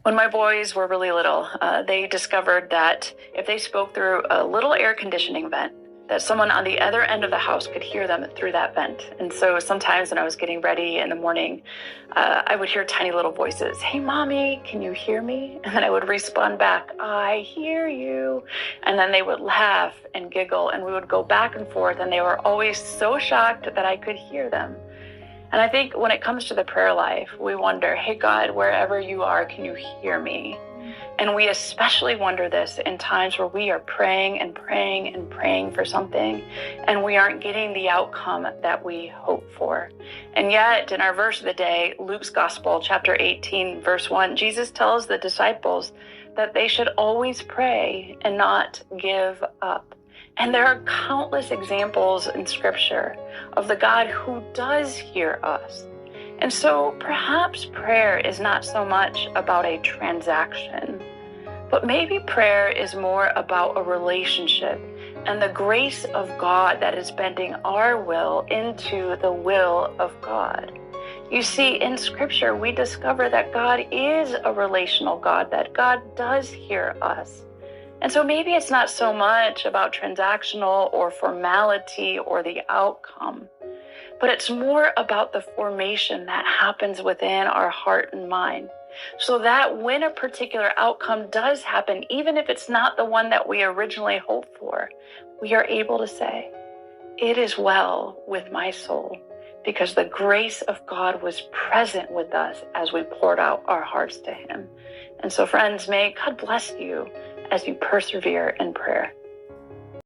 When my boys were really little, they discovered that if they spoke through a little air conditioning vent, that someone on the other end of the house could hear them through that vent. And so sometimes when I was getting ready in the morning, I would hear tiny little voices, "Hey, Mommy, can you hear me?" And then I would respond back, "I hear you." And then they would laugh and giggle, and we would go back and forth, and they were always so shocked that I could hear them. And I think when it comes to the prayer life, we wonder, "Hey, God, wherever you are, can you hear me?" And we especially wonder this in times where we are praying and praying and praying for something, and we aren't getting the outcome that we hope for. And yet, in our verse of the day, Luke's Gospel, chapter 18, verse 1, Jesus tells the disciples that they should always pray and not give up. And there are countless examples in Scripture of the God who does hear us. And so perhaps prayer is not so much about a transaction, but maybe prayer is more about a relationship and the grace of God that is bending our will into the will of God. You see, in Scripture, we discover that God is a relational God, that God does hear us. And so maybe it's not so much about transactional or formality or the outcome, but it's more about the formation that happens within our heart and mind. So that when a particular outcome does happen, even if it's not the one that we originally hoped for, we are able to say, "It is well with my soul," because the grace of God was present with us as we poured out our hearts to Him. And so, friends, may God bless you as you persevere in prayer.